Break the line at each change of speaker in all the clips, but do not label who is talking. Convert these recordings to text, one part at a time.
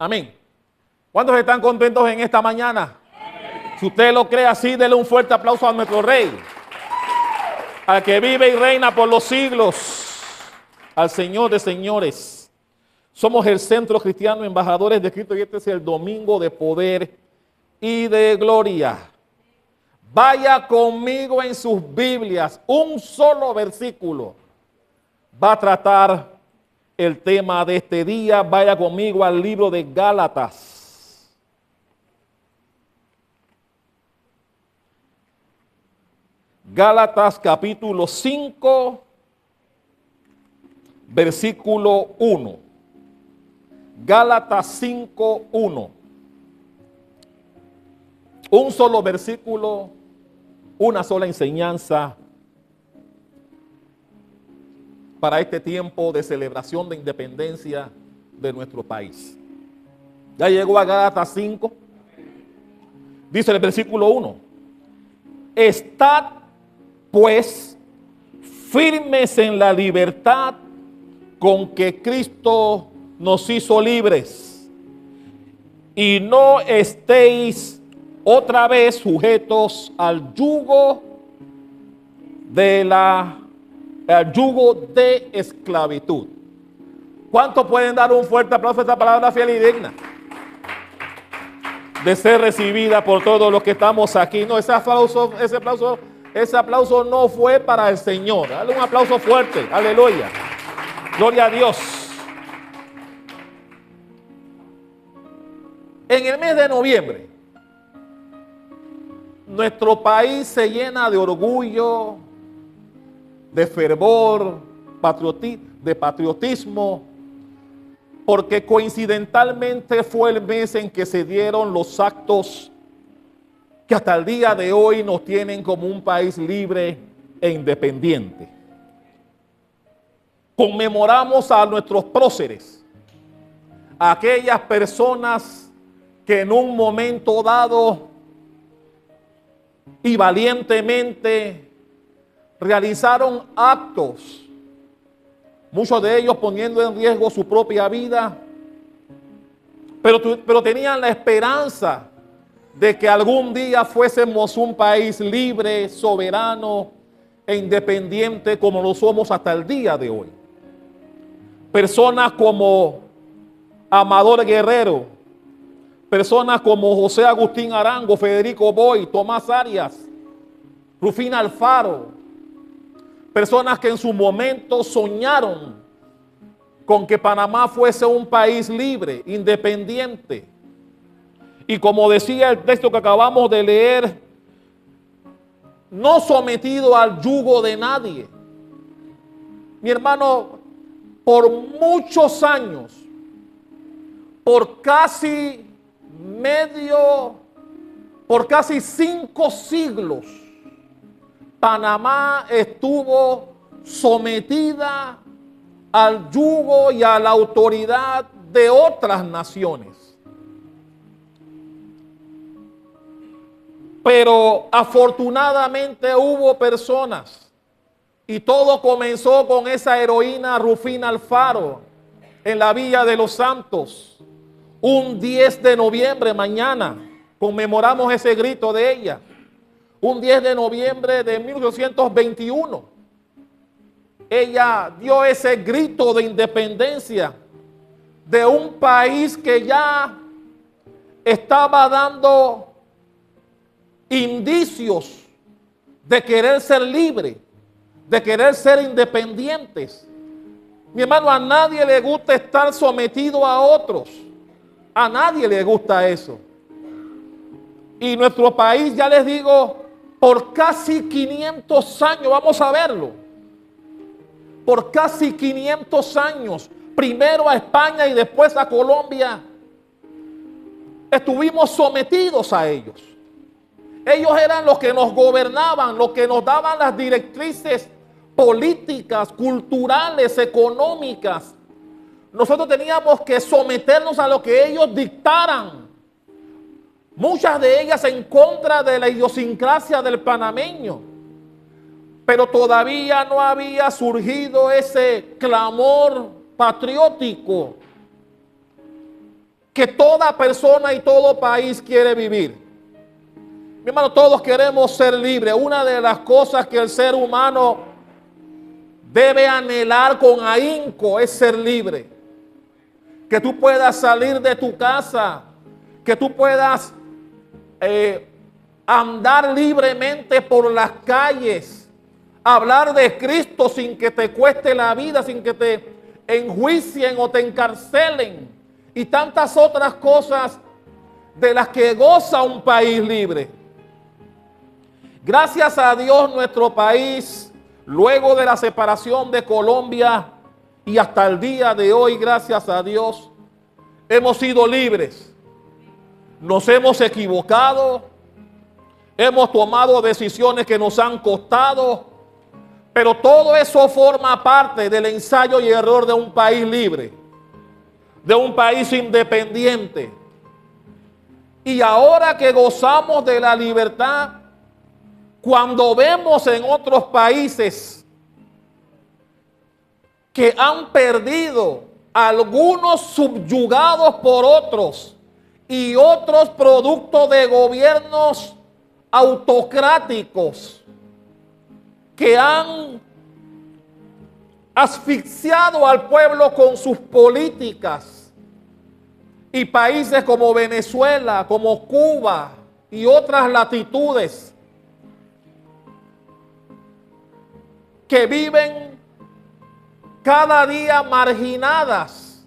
Amén. ¿Cuántos están contentos en esta mañana? Si usted lo cree así, dele un fuerte aplauso a nuestro Rey, al que vive y reina por los siglos, al Señor de señores. Somos el Centro Cristiano Embajadores de Cristo y este es el domingo de poder y de gloria. Vaya conmigo en sus Biblias, un solo versículo va a tratar el tema de este día. Vaya conmigo al libro de Gálatas. Gálatas capítulo 5, versículo 1. Gálatas 5, 1. Un solo versículo, una sola enseñanza para este tiempo de celebración de independencia de nuestro país. Ya llegó a Gálatas 5. Dice el versículo 1. Estad pues firmes en la libertad con que Cristo nos hizo libres, y no estéis otra vez sujetos al yugo de esclavitud. ¿Cuántos pueden dar un fuerte aplauso a esta palabra fiel y digna de ser recibida por todos los que estamos aquí? No, ese aplauso no fue para el Señor. Dale un aplauso fuerte. Aleluya. Gloria a Dios. En el mes de noviembre, nuestro país se llena de orgullo, de fervor, de patriotismo, porque coincidentalmente fue el mes en que se dieron los actos que hasta el día de hoy nos tienen como un país libre e independiente. Conmemoramos a nuestros próceres, a aquellas personas que en un momento dado y valientemente realizaron actos, muchos de ellos poniendo en riesgo su propia vida, pero tenían la esperanza de que algún día fuésemos un país libre, soberano e independiente como lo somos hasta el día de hoy. Personas como Amador Guerrero, personas como José Agustín Arango, Federico Boy, Tomás Arias, Rufina Alfaro, personas que en su momento soñaron con que Panamá fuese un país libre, independiente. Y como decía el texto que acabamos de leer, no sometido al yugo de nadie. Mi hermano, por muchos años, por casi 5 siglos, Panamá estuvo sometida al yugo y a la autoridad de otras naciones. Pero afortunadamente hubo personas, y todo comenzó con esa heroína Rufina Alfaro en la Villa de los Santos. Un 10 de noviembre, mañana, conmemoramos ese grito de ella. Un 10 de noviembre de 1821, ella dio ese grito de independencia de un país que ya estaba dando indicios de querer ser libre, de querer ser independientes. Mi hermano, a nadie le gusta estar sometido a otros. A nadie le gusta eso. Y nuestro país, ya les digo, por casi 500 años, vamos a verlo, por casi 500 años, primero a España y después a Colombia, estuvimos sometidos a ellos. Ellos eran los que nos gobernaban, los que nos daban las directrices políticas, culturales, económicas. Nosotros teníamos que someternos a lo que ellos dictaran. Muchas de ellas en contra de la idiosincrasia del panameño. Pero todavía no había surgido ese clamor patriótico que toda persona y todo país quiere vivir. Mi hermano, todos queremos ser libres. Una de las cosas que el ser humano debe anhelar con ahínco es ser libre. Que tú puedas salir de tu casa, que tú puedas andar libremente por las calles, hablar de Cristo sin que te cueste la vida, sin que te enjuicien o te encarcelen y tantas otras cosas de las que goza un país libre. Gracias a Dios, nuestro país, luego de la separación de Colombia y hasta el día de hoy, gracias a Dios, hemos sido libres. Nos hemos equivocado, hemos tomado decisiones que nos han costado, pero todo eso forma parte del ensayo y error de un país libre, de un país independiente. Y ahora que gozamos de la libertad, cuando vemos en otros países que han perdido, algunos subyugados por otros y otros producto de gobiernos autocráticos que han asfixiado al pueblo con sus políticas, y países como Venezuela, como Cuba y otras latitudes que viven cada día marginadas,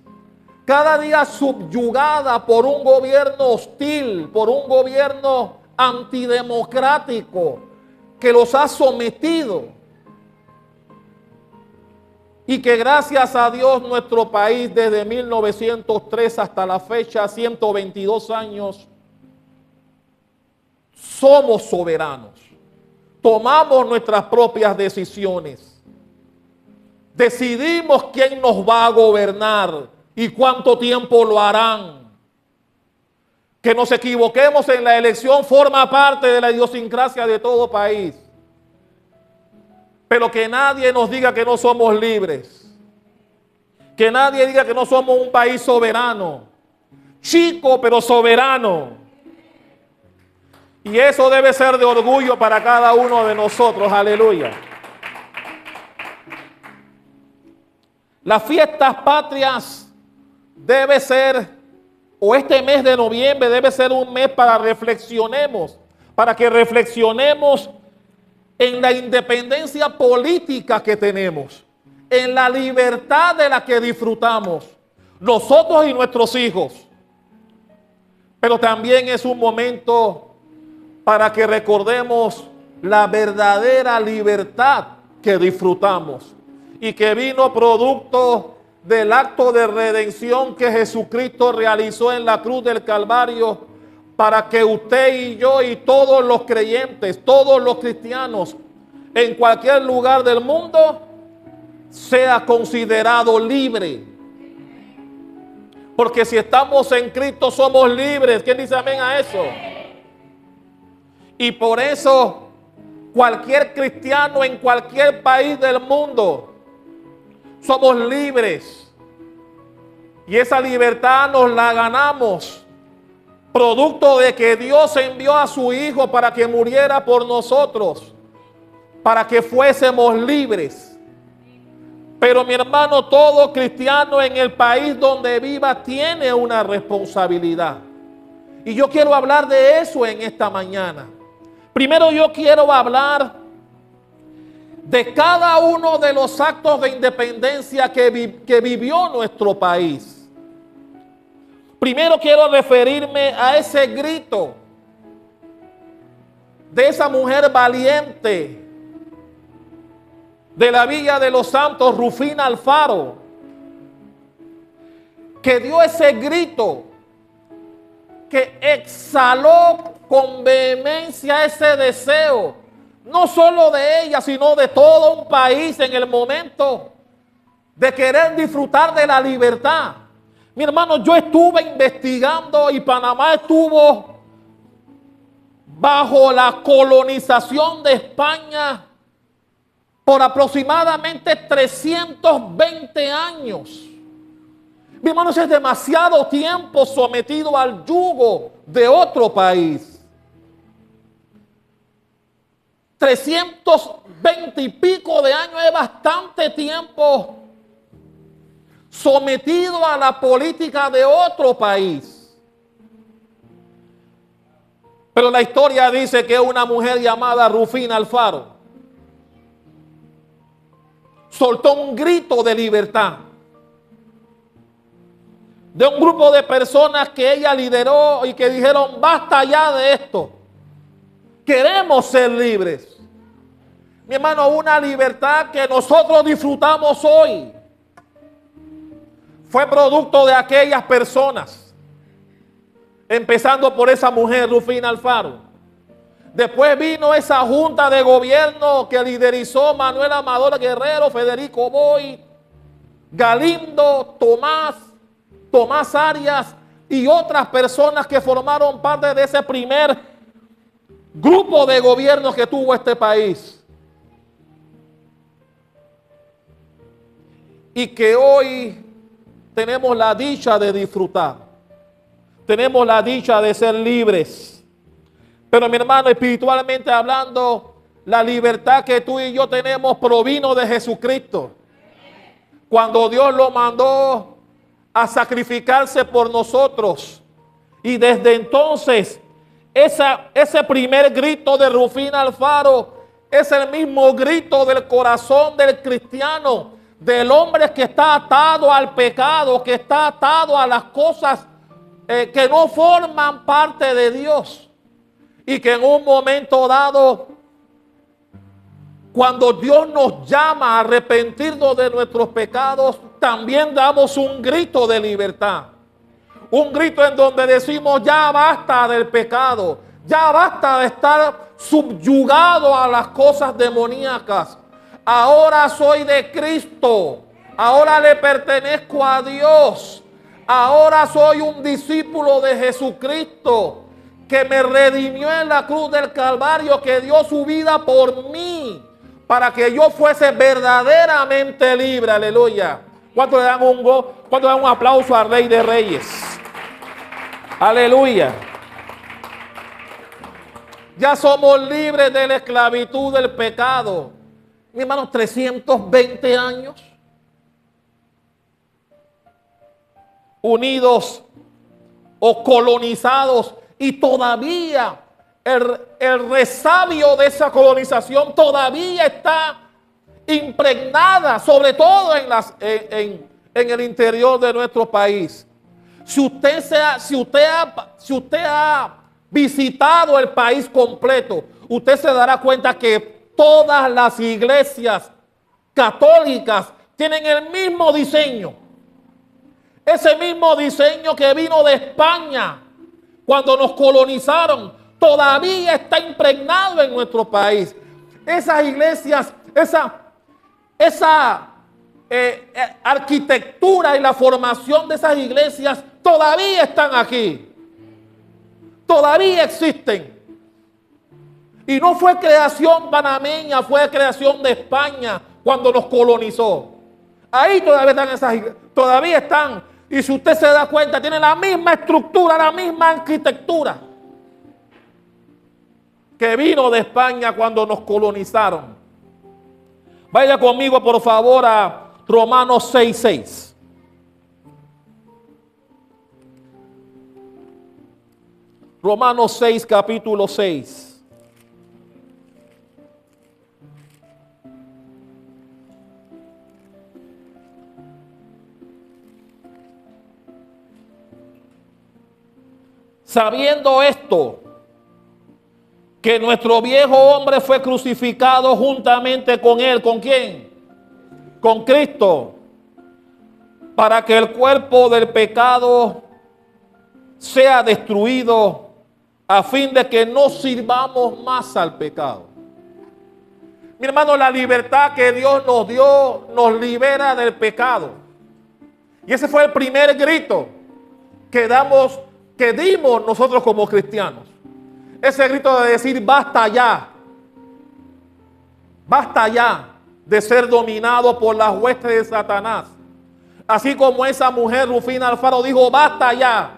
cada día subyugadas por un gobierno hostil, por un gobierno antidemocrático que los ha sometido. Y que gracias a Dios nuestro país desde 1903 hasta la fecha, 122 años, somos soberanos. Tomamos nuestras propias decisiones. Decidimos quién nos va a gobernar y cuánto tiempo lo harán. Que nos equivoquemos en la elección forma parte de la idiosincrasia de todo país. Pero que nadie nos diga que no somos libres. Que nadie diga que no somos un país soberano. Chico, pero soberano. Y eso debe ser de orgullo para cada uno de nosotros. Aleluya. Las fiestas patrias debe ser, o este mes de noviembre debe ser un mes para que reflexionemos en la independencia política que tenemos, en la libertad de la que disfrutamos, nosotros y nuestros hijos. Pero también es un momento para que recordemos la verdadera libertad que disfrutamos y que vino producto del acto de redención que Jesucristo realizó en la cruz del Calvario, para que usted y yo y todos los creyentes, todos los cristianos en cualquier lugar del mundo sea considerado libre. Porque si estamos en Cristo somos libres. ¿Quién dice amén a eso? Y por eso cualquier cristiano en cualquier país del mundo somos libres. Y esa libertad nos la ganamos producto de que Dios envió a su Hijo para que muriera por nosotros, para que fuésemos libres. Pero mi hermano, todo cristiano en el país donde viva tiene una responsabilidad. Y yo quiero hablar de eso en esta mañana. Primero yo quiero hablar de cada uno de los actos de independencia que vivió nuestro país. Primero quiero referirme a ese grito de esa mujer valiente de la Villa de los Santos, Rufina Alfaro, que dio ese grito, que exhaló con vehemencia ese deseo, no solo de ella, sino de todo un país en el momento de querer disfrutar de la libertad. Mi hermano, yo estuve investigando y Panamá estuvo bajo la colonización de España por aproximadamente 320 años. Mi hermano, es demasiado tiempo sometido al yugo de otro país. 320 y pico de años es bastante tiempo sometido a la política de otro país. Pero la historia dice que una mujer llamada Rufina Alfaro soltó un grito de libertad de un grupo de personas que ella lideró y que dijeron: basta ya de esto, queremos ser libres. Mi hermano, una libertad que nosotros disfrutamos hoy fue producto de aquellas personas, empezando por esa mujer, Rufina Alfaro. Después vino esa junta de gobierno que liderizó Manuel Amador Guerrero, Federico Boy, Galindo, Tomás Arias y otras personas que formaron parte de ese primer grupo de gobierno que tuvo este país. Y que hoy tenemos la dicha de disfrutar. Tenemos la dicha de ser libres. Pero mi hermano, espiritualmente hablando, la libertad que tú y yo tenemos provino de Jesucristo. Cuando Dios lo mandó a sacrificarse por nosotros. Y desde entonces, ese primer grito de Rufina Alfaro es el mismo grito del corazón del cristiano, del hombre que está atado al pecado, que está atado a las cosas que no forman parte de Dios. Y que en un momento dado, cuando Dios nos llama a arrepentirnos de nuestros pecados, también damos un grito de libertad. Un grito en donde decimos: ya basta del pecado, ya basta de estar subyugado a las cosas demoníacas. Ahora soy de Cristo, ahora le pertenezco a Dios, ahora soy un discípulo de Jesucristo, que me redimió en la cruz del Calvario, que dio su vida por mí, para que yo fuese verdaderamente libre. Aleluya. ¿Cuánto le dan un aplauso al Rey de Reyes? Aleluya. Ya somos libres de la esclavitud del pecado. Mi hermano, 320 años unidos o colonizados, y todavía el resabio de esa colonización todavía está impregnada, sobre todo en el interior de nuestro país. Si usted ha visitado el país completo, usted se dará cuenta que todas las iglesias católicas tienen el mismo diseño. Ese mismo diseño que vino de España cuando nos colonizaron, todavía está impregnado en nuestro país. Esas iglesias, esa arquitectura y la formación de esas iglesias todavía están aquí. Todavía existen. Y no fue creación panameña, fue creación de España cuando nos colonizó. Ahí todavía están esas iglesias, todavía están. Y si usted se da cuenta, tienen la misma estructura, la misma arquitectura que vino de España cuando nos colonizaron. Vaya conmigo, por favor, a Romanos 6:6. Romanos 6, capítulo 6. Sabiendo esto, que nuestro viejo hombre fue crucificado juntamente con él. ¿Con quién? Con Cristo. Para que el cuerpo del pecado sea destruido, a fin de que no sirvamos más al pecado. Mi hermano, la libertad que Dios nos dio nos libera del pecado. Y ese fue el primer grito que dimos nosotros como cristianos. Ese grito de decir: basta ya. Basta ya de ser dominado por las huestes de Satanás. Así como esa mujer, Rufina Alfaro, dijo, basta ya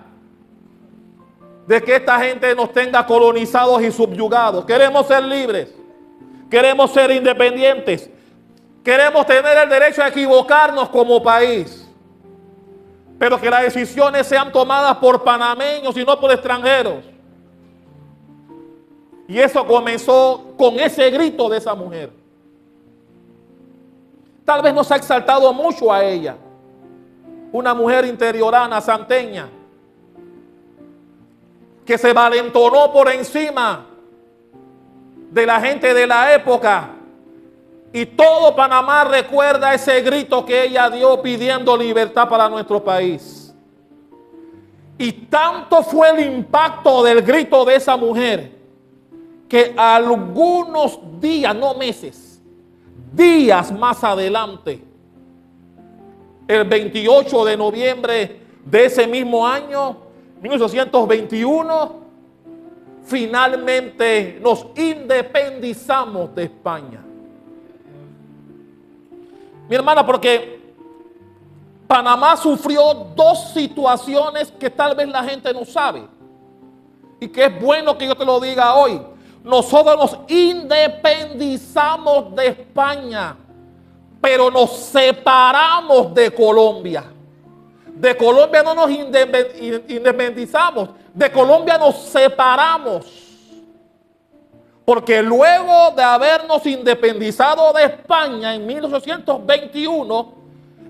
de que esta gente nos tenga colonizados y subyugados. Queremos ser libres. Queremos ser independientes. Queremos tener el derecho a equivocarnos como país. Pero que las decisiones sean tomadas por panameños y no por extranjeros. Y eso comenzó con ese grito de esa mujer. Tal vez nos ha exaltado mucho a ella. Una mujer interiorana, santeña, que se valentonó por encima de la gente de la época. Y todo Panamá recuerda ese grito que ella dio pidiendo libertad para nuestro país. Y tanto fue el impacto del grito de esa mujer que algunos días, no meses, días más adelante, el 28 de noviembre de ese mismo año, 1821, finalmente nos independizamos de España. Mi hermana, porque Panamá sufrió dos situaciones que tal vez la gente no sabe y que es bueno que yo te lo diga hoy. Nosotros nos independizamos de España, pero nos separamos de Colombia. De Colombia no nos independizamos, de Colombia nos separamos. Porque luego de habernos independizado de España en 1821,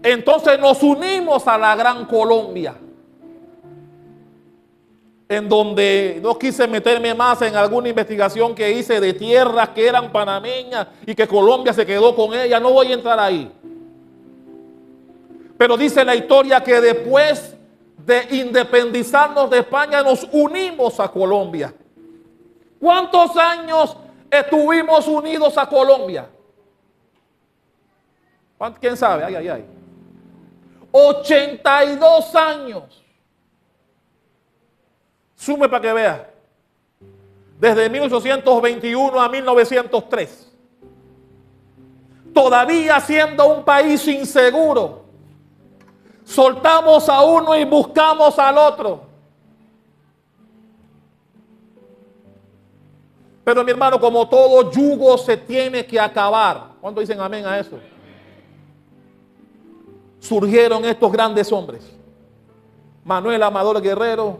entonces nos unimos a la Gran Colombia. En donde no quise meterme más en alguna investigación que hice de tierras que eran panameñas y que Colombia se quedó con ellas. No voy a entrar ahí. Pero dice la historia que después de independizarnos de España nos unimos a Colombia. ¿Cuántos años estuvimos unidos a Colombia? ¿Quién sabe? Ay, ay, ay. 82 años. Sume para que vea. Desde 1821 a 1903. Todavía siendo un país inseguro. Soltamos a uno y buscamos al otro. Pero mi hermano, como todo yugo se tiene que acabar. ¿Cuántos dicen amén a eso? Surgieron estos grandes hombres. Manuel Amador Guerrero,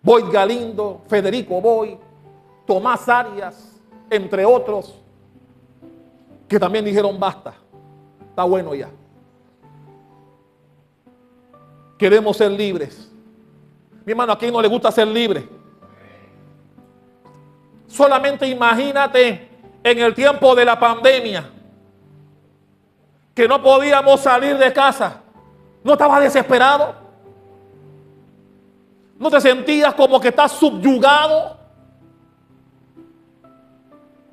Boyd Galindo, Federico Boyd, Tomás Arias, entre otros, que también dijeron basta, está bueno ya. Queremos ser libres. Mi hermano, ¿a quién no le gusta ser libre? Solamente imagínate en el tiempo de la pandemia, que no podíamos salir de casa. ¿No estabas desesperado? ¿No te sentías como que estás subyugado?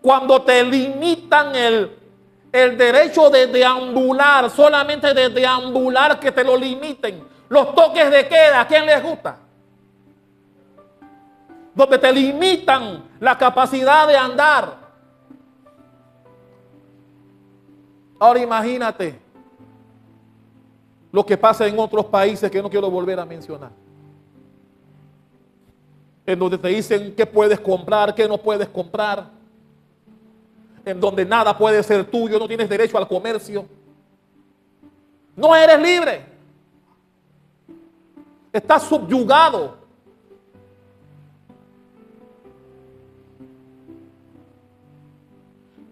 Cuando te limitan el derecho de deambular, solamente de deambular que te lo limiten. Los toques de queda, ¿a quién les gusta? Donde te limitan la capacidad de andar. Ahora imagínate lo que pasa en otros países que no quiero volver a mencionar. En donde te dicen qué puedes comprar, qué no puedes comprar. En donde nada puede ser tuyo, no tienes derecho al comercio. No eres libre. Estás subyugado.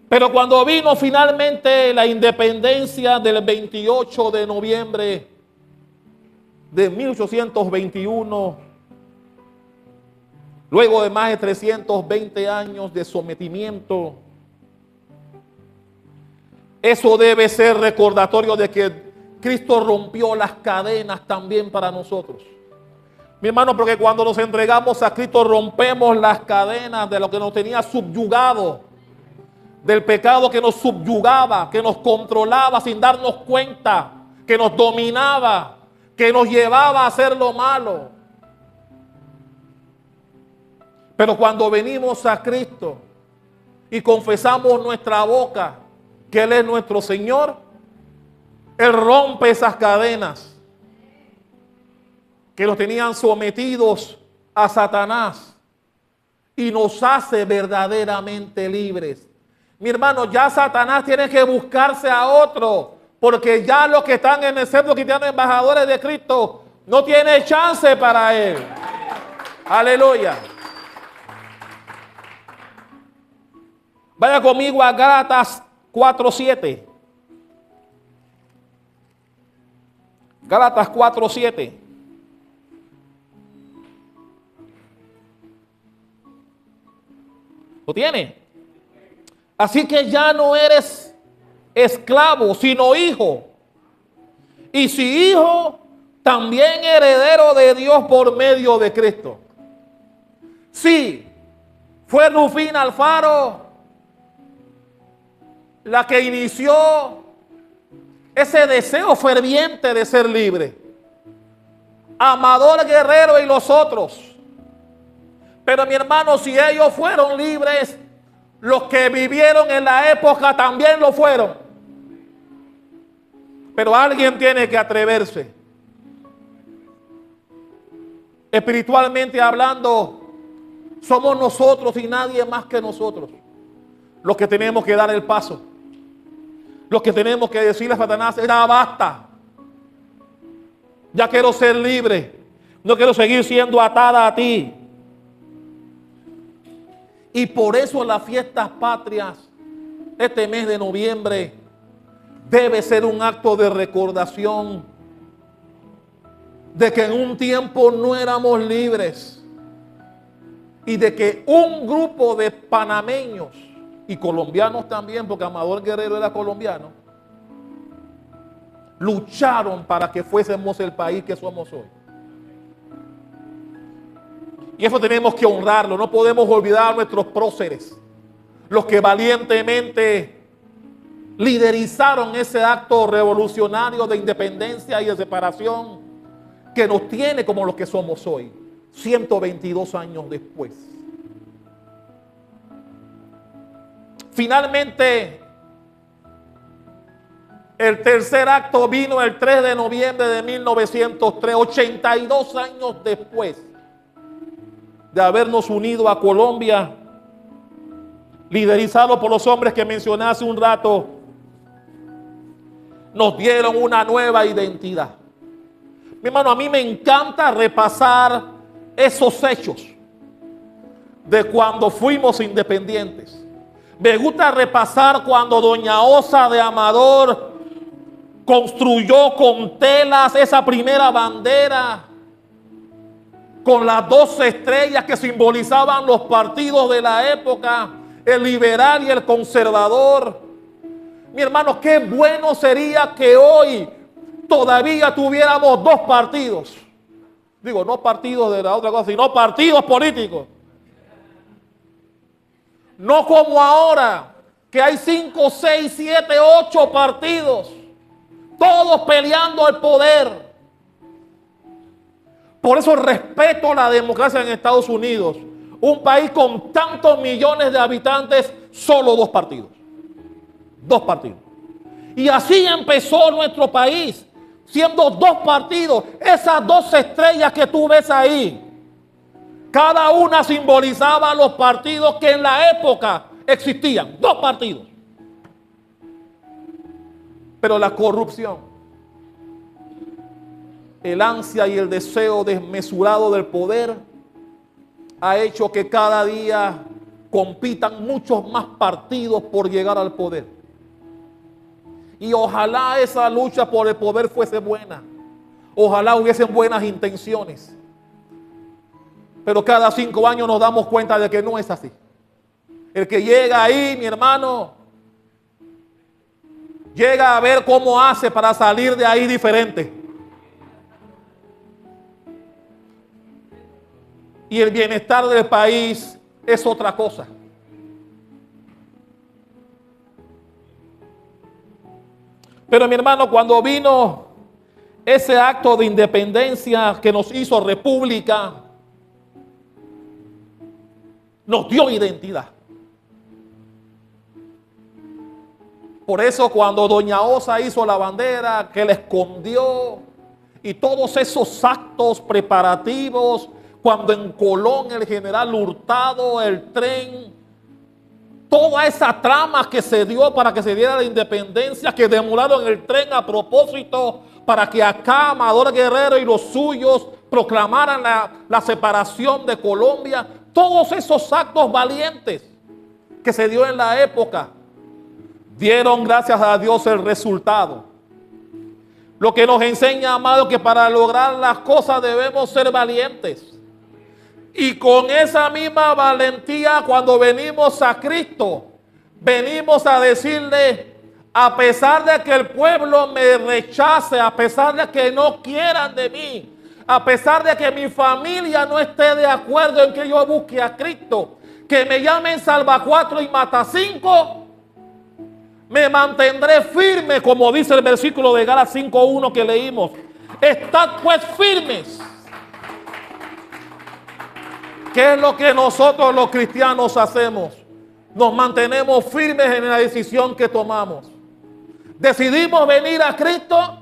Pero cuando vino finalmente la independencia del 28 de noviembre de 1821, luego de más de 320 años de sometimiento, eso debe ser recordatorio de que Cristo rompió las cadenas también para nosotros. Mi hermano, porque cuando nos entregamos a Cristo rompemos las cadenas de lo que nos tenía subyugado, del pecado que nos subyugaba, que nos controlaba sin darnos cuenta, que nos dominaba, que nos llevaba a hacer lo malo. Pero cuando venimos a Cristo y confesamos nuestra boca que Él es nuestro Señor, Él rompe esas cadenas que los tenían sometidos a Satanás y nos hace verdaderamente libres. Mi hermano, ya Satanás tiene que buscarse a otro, porque ya los que están en el centro cristiano, embajadores de Cristo, no tiene chance para él. Aleluya. Vaya conmigo a Gálatas 4:7. Gálatas 4:7. ¿Lo tiene? Así que ya no eres esclavo, sino hijo. Y si hijo, también heredero de Dios por medio de Cristo. Sí, fue Rufina Alfaro la que inició ese deseo ferviente de ser libre. Amador Guerrero y los otros. Pero mi hermano, si ellos fueron libres, los que vivieron en la época también lo fueron. Pero alguien tiene que atreverse. Espiritualmente hablando, somos nosotros y nadie más que nosotros los que tenemos que dar el paso. Los que tenemos que decirle a Satanás: ya basta. Ya quiero ser libre. No quiero seguir siendo atada a ti. Y por eso las fiestas patrias, este mes de noviembre, debe ser un acto de recordación de que en un tiempo no éramos libres y de que un grupo de panameños y colombianos también, porque Amador Guerrero era colombiano, lucharon para que fuésemos el país que somos hoy. Y eso tenemos que honrarlo. No podemos olvidar a nuestros próceres, los que valientemente liderizaron ese acto revolucionario de independencia y de separación que nos tiene como los que somos hoy, 122 años después. Finalmente, el tercer acto vino el 3 de noviembre de 1903, 82 años después de habernos unido a Colombia, liderizado por los hombres que mencioné hace un rato. Nos dieron una nueva identidad. Mi hermano, a mí me encanta repasar esos hechos de cuando fuimos independientes. Me gusta repasar cuando doña Osa de Amador construyó con telas esa primera bandera con las 12 estrellas que simbolizaban los partidos de la época, el liberal y el conservador. Mi hermano, qué bueno sería que hoy todavía tuviéramos dos partidos. Digo, no partidos de la otra cosa, sino partidos políticos. No como ahora, que hay 5, 6, 7, 8 partidos, todos peleando el poder. Por eso respeto la democracia en Estados Unidos. Un país con tantos millones de habitantes, solo dos partidos. Dos partidos. Y así empezó nuestro país, siendo dos partidos. Esas 12 estrellas que tú ves ahí, cada una simbolizaba los partidos que en la época existían. Dos partidos. Pero la corrupción, el ansia y el deseo desmesurado del poder ha hecho que cada día compitan muchos más partidos por llegar al poder. Y ojalá esa lucha por el poder fuese buena. Ojalá hubiesen buenas intenciones. Pero cada 5 años nos damos cuenta de que no es así. El que llega ahí, mi hermano, llega a ver cómo hace para salir de ahí diferente. Y el bienestar del país es otra cosa. Pero mi hermano, cuando vino ese acto de independencia que nos hizo república, nos dio identidad. Por eso cuando doña Osa hizo la bandera, que la escondió, y todos esos actos preparativos, cuando en Colón el general Hurtado, el tren, toda esa trama que se dio para que se diera la independencia, que demolaron el tren a propósito para que acá Amador Guerrero y los suyos proclamaran la separación de Colombia. Todos esos actos valientes que se dio en la época dieron, gracias a Dios, el resultado. Lo que nos enseña, amado, que para lograr las cosas debemos ser valientes. Y con esa misma valentía, cuando venimos a Cristo, venimos a decirle, a pesar de que el pueblo me rechace, a pesar de que no quieran de mí, a pesar de que mi familia no esté de acuerdo en que yo busque a Cristo, que me llamen Salvacuatro y Matacinco, me mantendré firme, como dice el versículo de Gálatas 5:1 que leímos. Estad pues firmes. ¿Qué es lo que nosotros los cristianos hacemos? Nos mantenemos firmes en la decisión que tomamos. Decidimos venir a Cristo,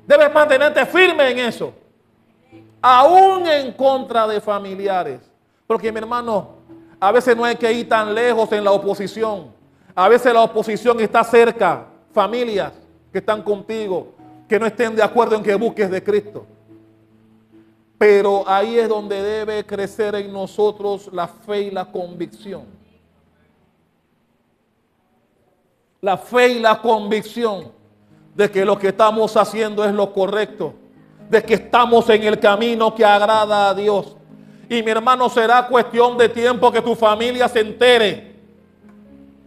debes mantenerte firme en eso. Aún en contra de familiares. Porque, mi hermano, a veces no hay que ir tan lejos en la oposición. A veces la oposición está cerca. Familias que están contigo, que no estén de acuerdo en que busques de Cristo. Pero ahí es donde debe crecer en nosotros la fe y la convicción. La fe y la convicción de que lo que estamos haciendo es lo correcto, de que estamos en el camino que agrada a Dios. Y mi hermano, será cuestión de tiempo que tu familia se entere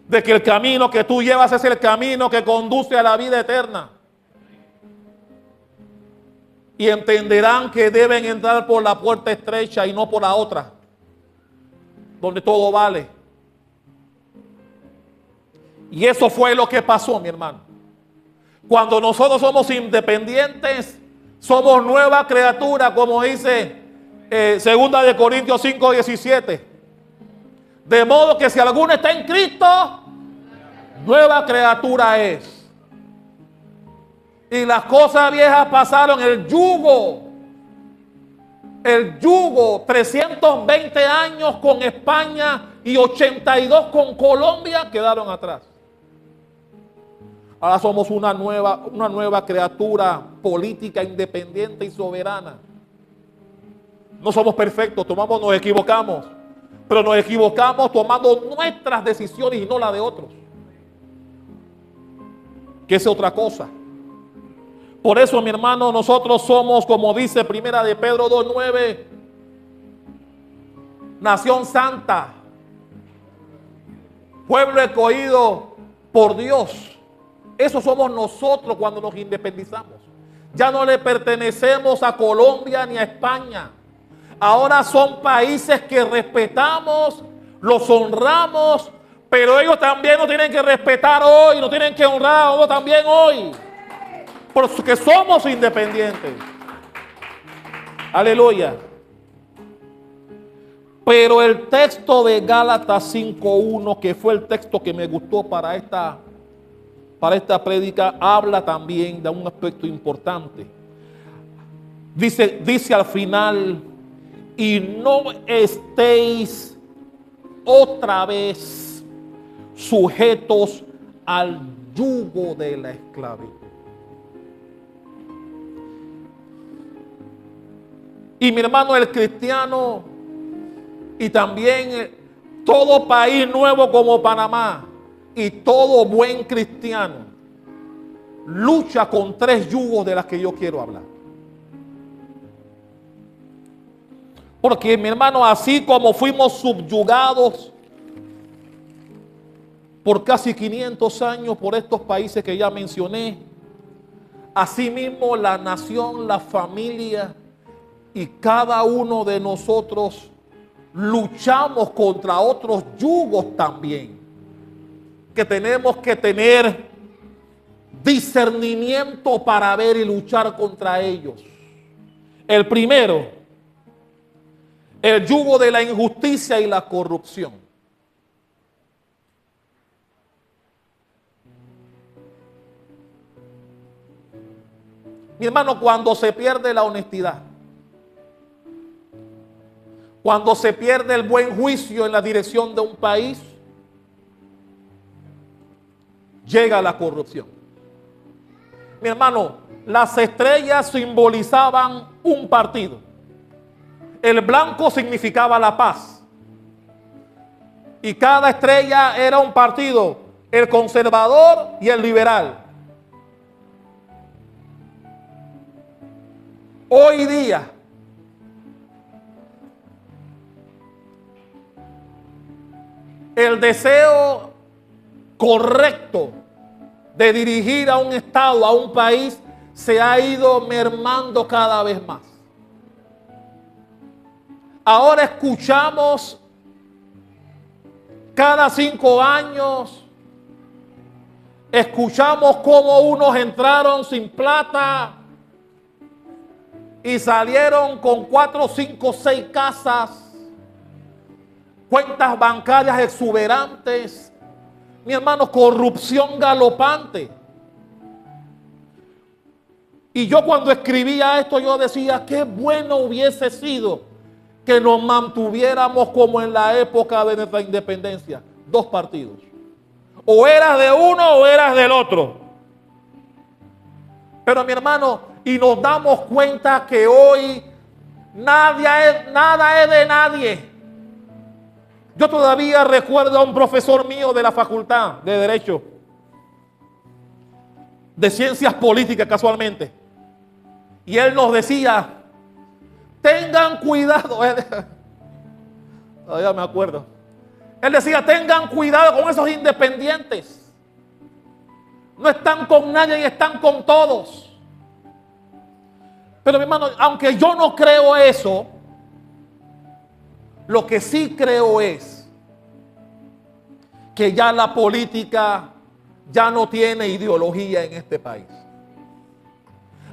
de que el camino que tú llevas es el camino que conduce a la vida eterna. Y entenderán que deben entrar por la puerta estrecha y no por la otra, donde todo vale. Y eso fue lo que pasó, mi hermano. Cuando nosotros somos independientes, somos nueva criatura, como dice 2 Corintios 5:17. De modo que si alguno está en Cristo, nueva criatura es. Y las cosas viejas pasaron, el yugo, 320 años con España y 82 con Colombia quedaron atrás. Ahora somos una nueva criatura política, independiente y soberana. No somos perfectos, nos equivocamos, pero nos equivocamos tomando nuestras decisiones y no las de otros, que es otra cosa. Por eso, mi hermano, nosotros somos, como dice Primera de Pedro 2:9, nación santa, pueblo escogido por Dios. Eso somos nosotros cuando nos independizamos. Ya no le pertenecemos a Colombia ni a España. Ahora son países que respetamos, los honramos, pero ellos también nos tienen que respetar hoy, nos tienen que honrar a también hoy. Porque somos independientes. Aleluya. Pero el texto de Gálatas 5:1, que fue el texto que me gustó para esta prédica, habla también de un aspecto importante. Dice al final, y no estéis otra vez sujetos al yugo de la esclavitud. Y mi hermano, el cristiano y también todo país nuevo como Panamá y todo buen cristiano lucha con 3 yugos de las que yo quiero hablar. Porque, mi hermano, así como fuimos subyugados por casi 500 años por estos países que ya mencioné, asimismo la nación, la familia y cada uno de nosotros luchamos contra otros yugos también, que tenemos que tener discernimiento para ver y luchar contra ellos. El primero, el yugo de la injusticia y la corrupción. Mi hermano, cuando se pierde la honestidad, cuando se pierde el buen juicio en la dirección de un país, llega la corrupción. Mi hermano, las estrellas simbolizaban un partido. El blanco significaba la paz. Y cada estrella era un partido, el conservador y el liberal. Hoy día, el deseo correcto de dirigir a un estado, a un país, se ha ido mermando cada vez más. Ahora escuchamos cada 5 años, escuchamos cómo unos entraron sin plata y salieron con 4, 5, 6 casas, cuentas bancarias exuberantes. Mi hermano, corrupción galopante. Y yo cuando escribía esto, yo decía, qué bueno hubiese sido que nos mantuviéramos como en la época de nuestra independencia. 2 partidos. O eras de uno o eras del otro. Pero mi hermano, y nos damos cuenta que hoy nada es de nadie. Yo todavía recuerdo a un profesor mío de la facultad de Derecho, de Ciencias Políticas casualmente. Y él nos decía, tengan cuidado. Todavía me acuerdo. Él decía, tengan cuidado con esos independientes. No están con nadie y están con todos. Pero mi hermano, aunque yo no creo eso, lo que sí creo es que ya la política ya no tiene ideología en este país.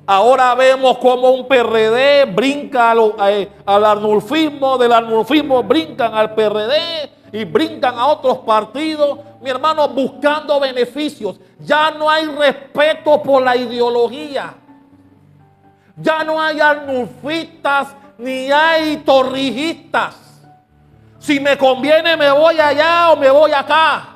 Ahora vemos como un PRD brinca al arnulfismo, del arnulfismo brincan al PRD y brincan a otros partidos, mi hermano, buscando beneficios. Ya no hay respeto por la ideología. Ya no hay arnulfistas ni hay torrijistas. Si me conviene me voy allá o me voy acá.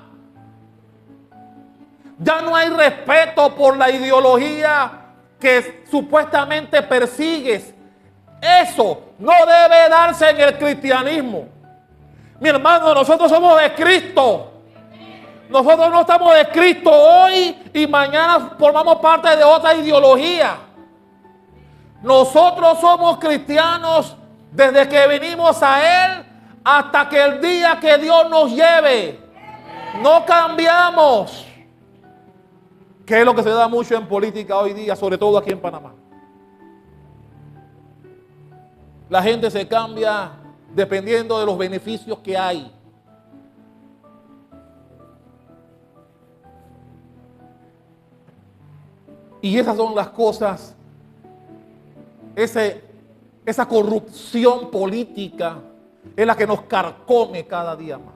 Ya no hay respeto por la ideología que supuestamente persigues. Eso no debe darse en el cristianismo. Mi hermano, nosotros somos de Cristo. Nosotros no estamos de Cristo hoy y mañana formamos parte de otra ideología. Nosotros somos cristianos desde que venimos a Él hasta que el día que Dios nos lleve. No cambiamos. Que es lo que se da mucho en política hoy día, sobre todo aquí en Panamá. La gente se cambia dependiendo de los beneficios que hay. Y esas son las cosas, esa corrupción política es la que nos carcome cada día más.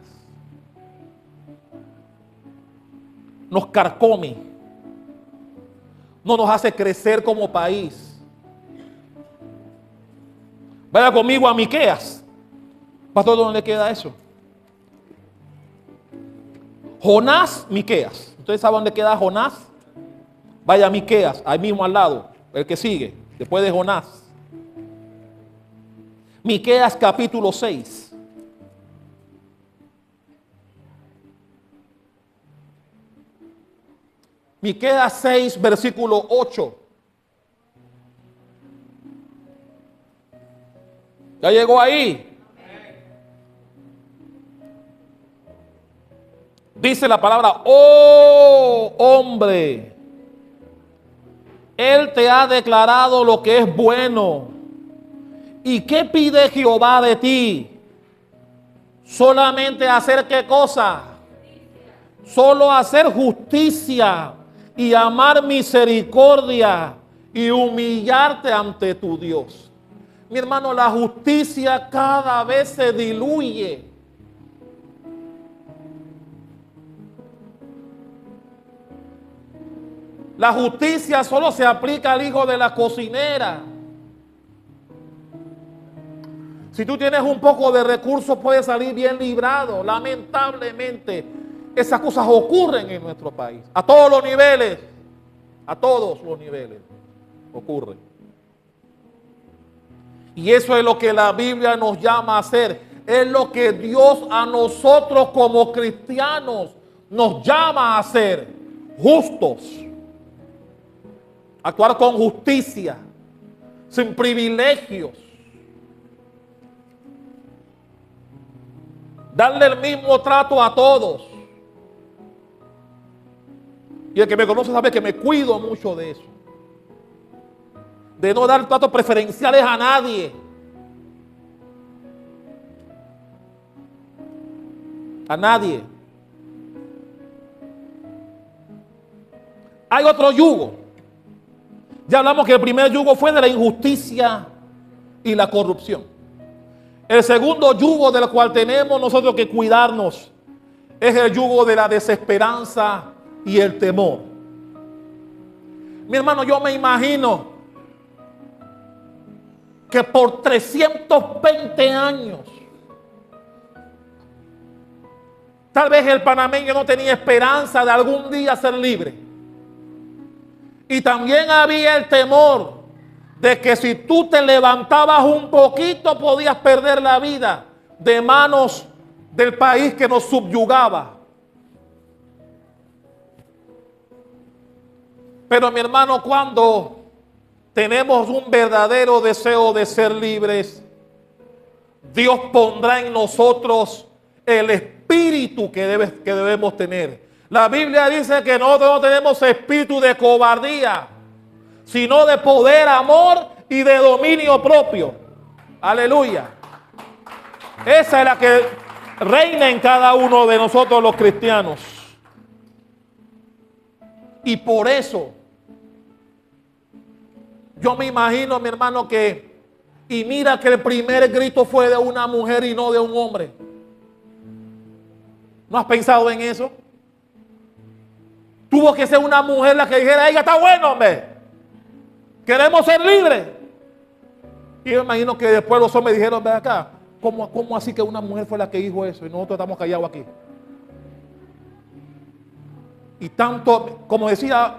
Nos carcome. No nos hace crecer como país. Vaya conmigo a Miqueas. Pastor, ¿dónde le queda eso? Jonás, Miqueas. ¿Ustedes saben dónde queda Jonás? Vaya a Miqueas, ahí mismo al lado, el que sigue, después de Jonás. Miqueas capítulo 6. Miqueas 6, versículo 8. ¿Ya llegó ahí? Dice la palabra, oh hombre, Él te ha declarado lo que es bueno. ¿Y qué pide Jehová de ti? Solamente hacer ¿qué cosa? Solo hacer justicia y amar misericordia y humillarte ante tu Dios. Mi hermano, la justicia cada vez se diluye. La justicia solo se aplica al hijo de la cocinera. Si tú tienes un poco de recursos, puedes salir bien librado. Lamentablemente, esas cosas ocurren en nuestro país. A todos los niveles. A todos los niveles ocurren. Y eso es lo que la Biblia nos llama a hacer. Es lo que Dios a nosotros como cristianos nos llama a hacer. Justos. Actuar con justicia. Sin privilegios. Darle el mismo trato a todos. Y el que me conoce sabe que me cuido mucho de eso. De no dar tratos preferenciales a nadie. A nadie. Hay otro yugo. Ya hablamos que el primer yugo fue de la injusticia y la corrupción. El segundo yugo del cual tenemos nosotros que cuidarnos es el yugo de la desesperanza y el temor. Mi hermano, yo me imagino que por 320 años tal vez el panameño no tenía esperanza de algún día ser libre. Y también había el temor de que si tú te levantabas un poquito podías perder la vida de manos del país que nos subyugaba. Pero mi hermano, cuando tenemos un verdadero deseo de ser libres, Dios pondrá en nosotros el espíritu que debemos tener. La Biblia dice que nosotros no tenemos espíritu de cobardía, sino de poder, amor y de dominio propio. Aleluya. Esa es la que reina en cada uno de nosotros los cristianos. Y por eso yo me imagino, mi hermano, y mira que el primer grito fue de una mujer y no de un hombre. ¿No has pensado en eso? Tuvo que ser una mujer la que dijera: ella está bueno, hombre. Queremos ser libres. Y yo me imagino que después los hombres dijeron: ve acá, ¿cómo así que una mujer fue la que dijo eso y nosotros estamos callados aquí? Y tanto, como decía,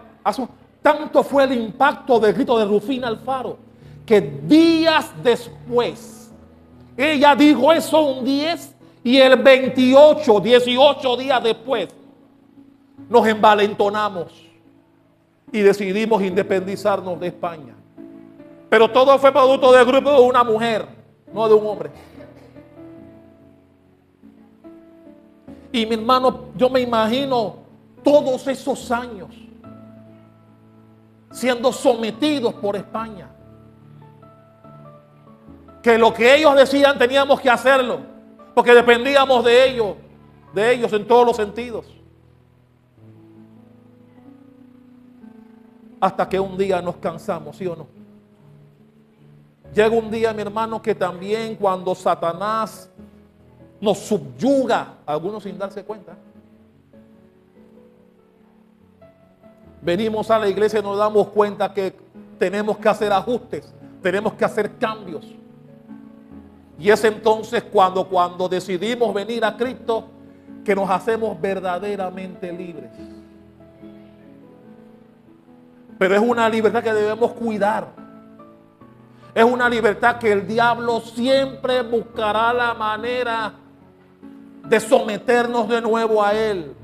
tanto fue el impacto del grito de Rufina Alfaro, que días después, ella dijo eso un 10 y el 18 días después, nos envalentonamos y decidimos independizarnos de España. Pero todo fue producto del grupo de una mujer, no de un hombre. Y mi hermano, yo me imagino todos esos años siendo sometidos por España. Que lo que ellos decían teníamos que hacerlo, porque dependíamos de ellos en todos los sentidos. Hasta que un día nos cansamos, ¿sí o no? Llega un día, mi hermano, que también cuando Satanás nos subyuga, algunos sin darse cuenta, venimos a la iglesia y nos damos cuenta que tenemos que hacer ajustes, tenemos que hacer cambios. Y es entonces cuando decidimos venir a Cristo que nos hacemos verdaderamente libres. Pero es una libertad que debemos cuidar. Es una libertad que el diablo siempre buscará la manera de someternos de nuevo a él.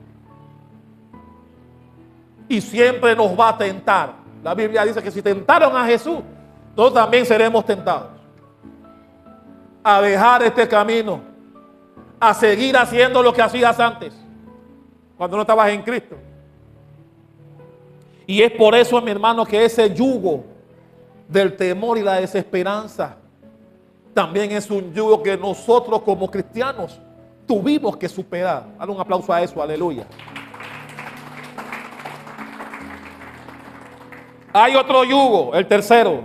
Y siempre nos va a tentar. La Biblia dice que si tentaron a Jesús, nosotros también seremos tentados. A dejar este camino, a seguir haciendo lo que hacías antes, cuando no estabas en Cristo. Y es por eso, mi hermano, que ese yugo del temor y la desesperanza también es un yugo que nosotros como cristianos tuvimos que superar. Dale un aplauso a eso, aleluya. Hay otro yugo, el tercero.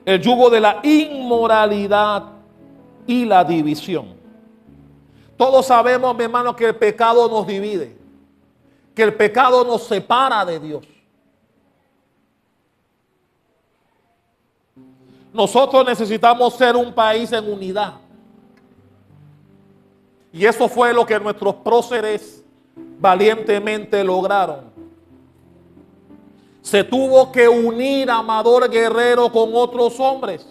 El yugo de la inmoralidad y la división. Todos sabemos, mi hermano, que el pecado nos divide. que el pecado nos separa de Dios. Nosotros necesitamos ser un país en unidad. Y eso fue lo que nuestros próceres valientemente lograron. Se tuvo que unir Amador Guerrero con otros hombres,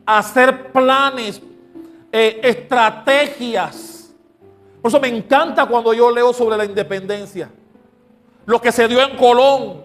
hacer planes, estrategias. Por eso me encanta cuando yo leo sobre la independencia. Lo que se dio en Colón,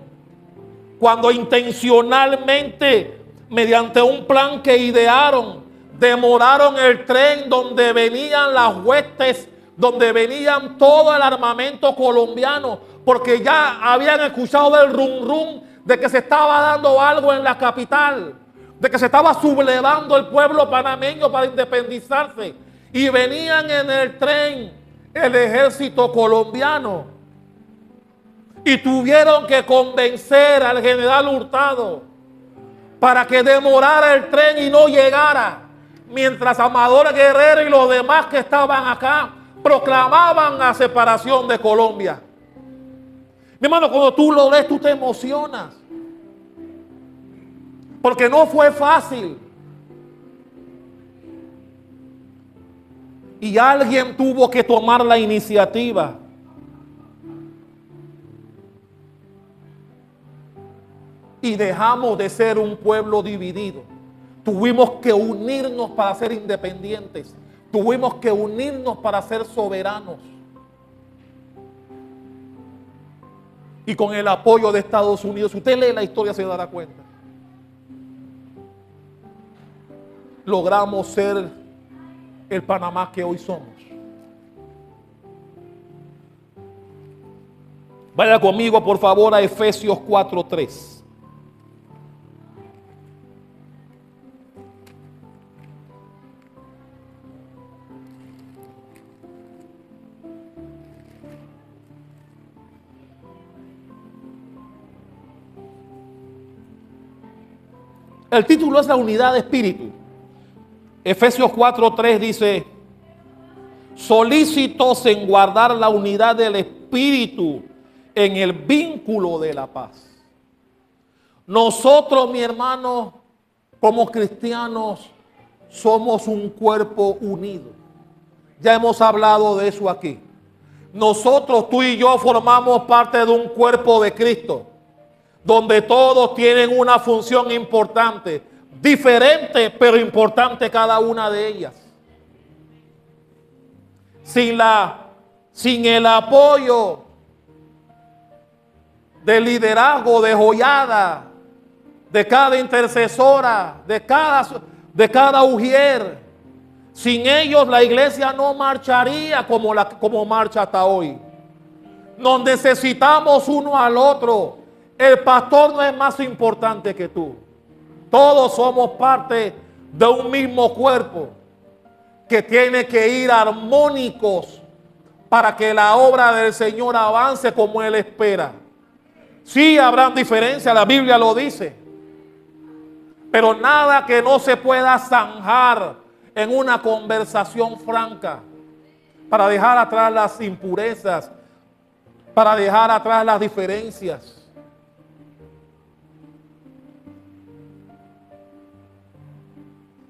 cuando intencionalmente, mediante un plan que idearon, demoraron el tren donde venían las huestes, donde venían todo el armamento colombiano, porque ya habían escuchado del rum rum de que se estaba dando algo en la capital, de que se estaba sublevando el pueblo panameño para independizarse, y venían en el tren el ejército colombiano y tuvieron que convencer al general Hurtado para que demorara el tren y no llegara, mientras Amador Guerrero y los demás que estaban acá proclamaban la separación de Colombia. Mi hermano, cuando tú lo lees, tú te emocionas, porque no fue fácil. Y alguien tuvo que tomar la iniciativa. Y dejamos de ser un pueblo dividido. Tuvimos que unirnos para ser independientes. Tuvimos que unirnos para ser soberanos. Y con el apoyo de Estados Unidos, si usted lee la historia se dará cuenta. Logramos ser el Panamá que hoy somos. Vaya conmigo por favor a Efesios 4:3. El título es la unidad de espíritu. Efesios 4:3 dice: solícitos en guardar la unidad del espíritu en el vínculo de la paz. Nosotros, mi hermano, como cristianos, somos un cuerpo unido. Ya hemos hablado de eso aquí. Nosotros, tú y yo, formamos parte de un cuerpo de Cristo, donde todos tienen una función importante, diferente pero importante cada una de ellas. Sin el apoyo del liderazgo de joyada, de cada intercesora, de cada ujier, sin ellos la iglesia no marcharía como marcha hasta hoy. Nos necesitamos uno al otro. El pastor no es más importante que tú. Todos somos parte de un mismo cuerpo que tiene que ir armónicos para que la obra del Señor avance como Él espera. Sí habrán diferencias, la Biblia lo dice, pero nada que no se pueda zanjar en una conversación franca para dejar atrás las impurezas, para dejar atrás las diferencias.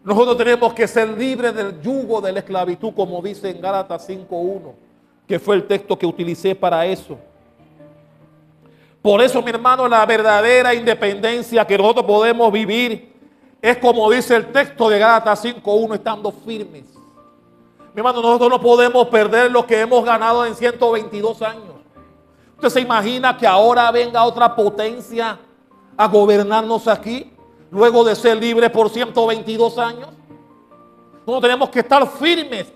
Nosotros tenemos que ser libres del yugo de la esclavitud, como dice en Gálatas 5:1, que fue el texto que utilicé para eso. Por eso, mi hermano, la verdadera independencia que nosotros podemos vivir es como dice el texto de Gálatas 5:1, estando firmes. Mi hermano, nosotros no podemos perder lo que hemos ganado en 122 años. ¿Usted se imagina que ahora venga otra potencia a gobernarnos aquí? Luego de ser libres por 122 años. Nosotros tenemos que estar firmes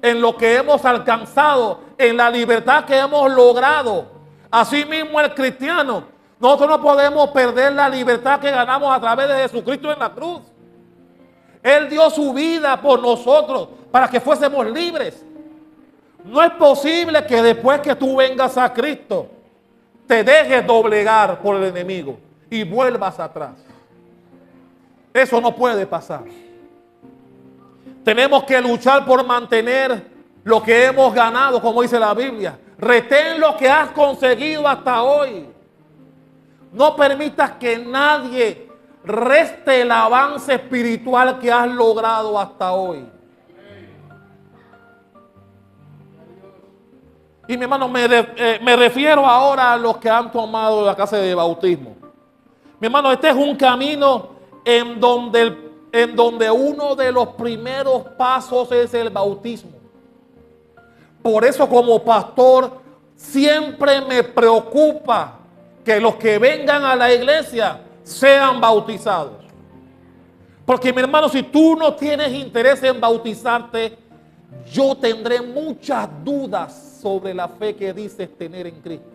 en lo que hemos alcanzado, en la libertad que hemos logrado. Asimismo el cristiano, nosotros no podemos perder la libertad que ganamos a través de Jesucristo en la cruz. Él dio su vida por nosotros para que fuésemos libres. No es posible que después que tú vengas a Cristo te dejes doblegar por el enemigo y vuelvas atrás. Eso no puede pasar. Tenemos que luchar por mantener lo que hemos ganado, como dice la Biblia. Retén lo que has conseguido hasta hoy. No permitas que nadie reste el avance espiritual que has logrado hasta hoy. Y mi hermano, me refiero ahora a los que han tomado la clase de bautismo. Mi hermano, este es un camino en donde uno de los primeros pasos es el bautismo. Por eso, como pastor, siempre me preocupa que los que vengan a la iglesia sean bautizados. Porque, mi hermano, si tú no tienes interés en bautizarte, yo tendré muchas dudas sobre la fe que dices tener en Cristo.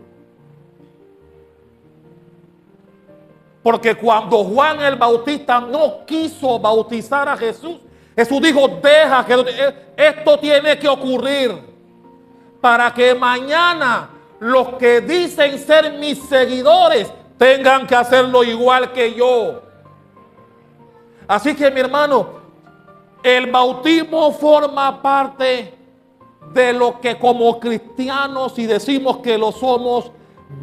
Porque cuando Juan el Bautista no quiso bautizar a Jesús, Jesús dijo: deja que esto tiene que ocurrir para que mañana los que dicen ser mis seguidores tengan que hacerlo igual que yo. Así que, mi hermano, el bautismo forma parte de lo que como cristianos, si decimos que lo somos,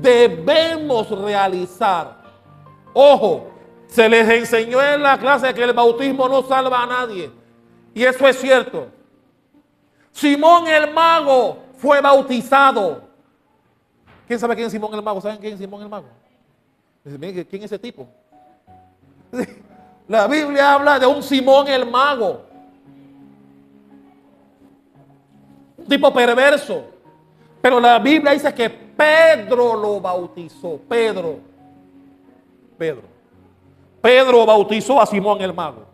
debemos realizar. Ojo, se les enseñó en la clase que el bautismo no salva a nadie. Y eso es cierto. Simón el Mago fue bautizado. ¿Quién sabe quién es Simón el Mago? ¿Saben quién es Simón el Mago? ¿Quién es ese tipo? La Biblia habla de un Simón el Mago. Un tipo perverso. Pero la Biblia dice que Pedro lo bautizó. Pedro bautizó a Simón el Mago.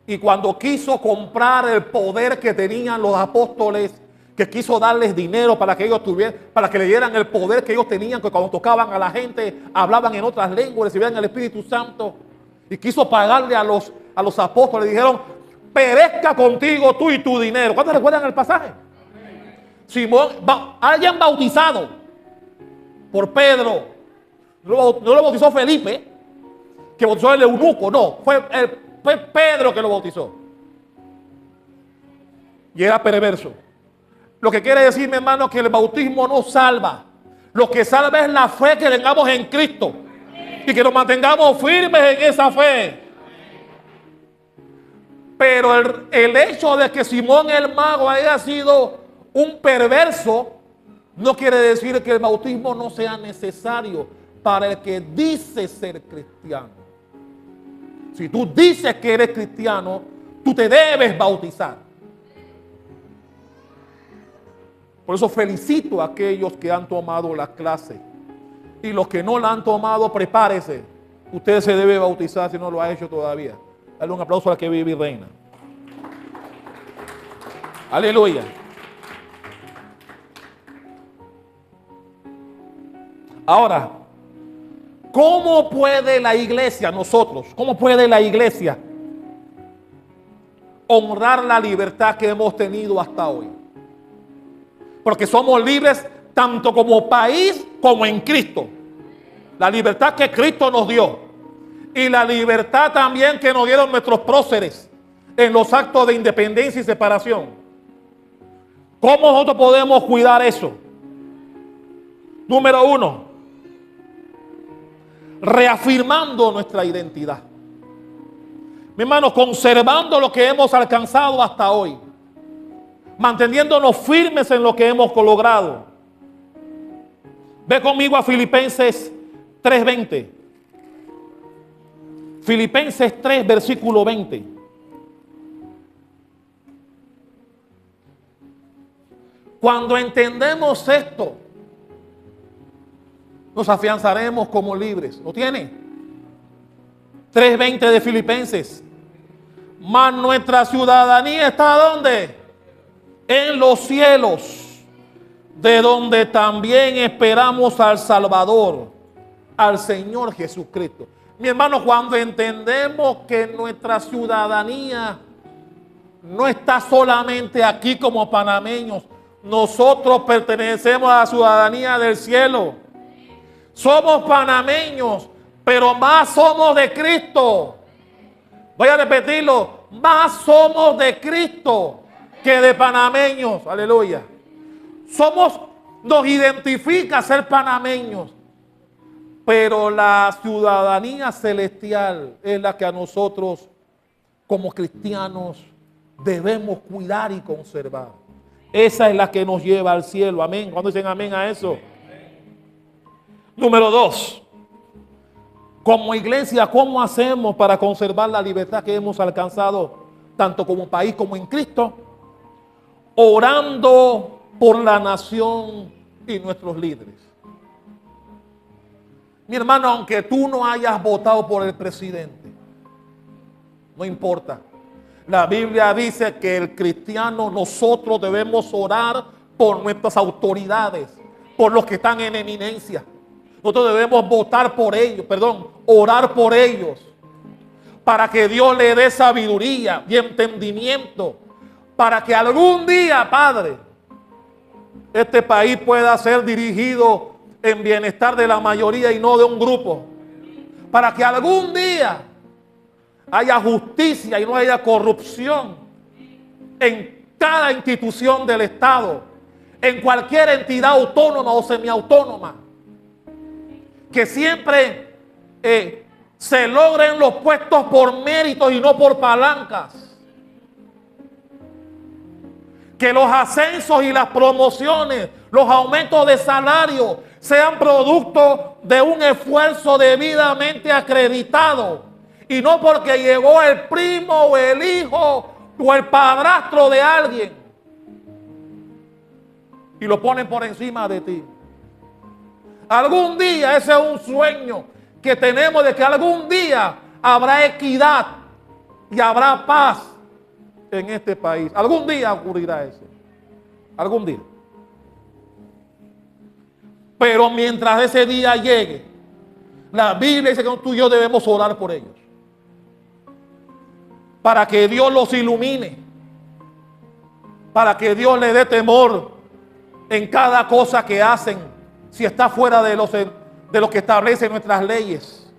Y cuando quiso comprar el poder que tenían los apóstoles, que quiso darles dinero para que ellos tuvieran, para que le dieran el poder que ellos tenían, que cuando tocaban a la gente hablaban en otras lenguas, recibían el Espíritu Santo, y quiso pagarle a los apóstoles, le dijeron: perezca contigo tú y tu dinero. ¿Cuántos recuerdan el pasaje? Simón, hayan bautizado por Pedro. No lo bautizó Felipe, que bautizó el eunuco, no, fue Pedro que lo bautizó. Y era perverso. Lo que quiere decir, mi hermano, que el bautismo no salva. Lo que salva es la fe que tengamos en Cristo y que nos mantengamos firmes en esa fe. Pero el hecho de que Simón el Mago haya sido un perverso no quiere decir que el bautismo no sea necesario para el que dice ser cristiano. Si tú dices que eres cristiano, tú te debes bautizar. Por eso felicito a aquellos que han tomado la clase. Y los que no la han tomado, prepárese. Usted se debe bautizar si no lo ha hecho todavía. Dale un aplauso a la que vive y reina. Aleluya. Ahora, ¿cómo puede la iglesia, cómo puede la iglesia honrar la libertad que hemos tenido hasta hoy? Porque somos libres tanto como país como en Cristo. La libertad que Cristo nos dio y la libertad también que nos dieron nuestros próceres en los actos de independencia y separación. ¿Cómo nosotros podemos cuidar eso? Número 1, reafirmando nuestra identidad. Mi hermano, conservando lo que hemos alcanzado hasta hoy, manteniéndonos firmes en lo que hemos logrado. Ve conmigo a Filipenses 3:20. Filipenses 3, versículo 20. Cuando entendemos esto, nos afianzaremos como libres. ¿Lo tiene? 3:20 de Filipenses. Mas nuestra ciudadanía está ¿dónde? En los cielos, de donde también esperamos al Salvador, al Señor Jesucristo. Mi hermano, cuando entendemos que nuestra ciudadanía no está solamente aquí como panameños, nosotros pertenecemos a la ciudadanía del cielo. Somos panameños, pero más somos de Cristo. Voy a repetirlo, más somos de Cristo que de panameños. Aleluya. nos identifica ser panameños, pero la ciudadanía celestial es la que a nosotros como cristianos debemos cuidar y conservar. Esa es la que nos lleva al cielo. Amén. ¿Cuándo dicen amén a eso? Número 2. Como iglesia, ¿cómo hacemos para conservar la libertad que hemos alcanzado, tanto como país como en Cristo? Orando por la nación y nuestros líderes. Mi hermano, aunque tú no hayas votado por el presidente, no importa. La Biblia dice que el cristiano, nosotros debemos orar por nuestras autoridades, por los que están en eminencia. Nosotros debemos votar por ellos, orar por ellos, para que Dios le dé sabiduría y entendimiento, para que algún día, Padre, este país pueda ser dirigido en bienestar de la mayoría y no de un grupo. Para que algún día haya justicia y no haya corrupción en cada institución del Estado, en cualquier entidad autónoma o semiautónoma. Que siempre se logren los puestos por méritos y no por palancas. Que los ascensos y las promociones, los aumentos de salario sean producto de un esfuerzo debidamente acreditado y no porque llegó el primo o el hijo o el padrastro de alguien y lo ponen por encima de ti. Algún día, ese es un sueño que tenemos, de que algún día habrá equidad y habrá paz en este país. Algún día ocurrirá eso. Algún día. Pero mientras ese día llegue, la Biblia dice que tú y yo debemos orar por ellos. Para que Dios los ilumine. Para que Dios les dé temor en cada cosa que hacen. Si está fuera de lo que establecen nuestras leyes.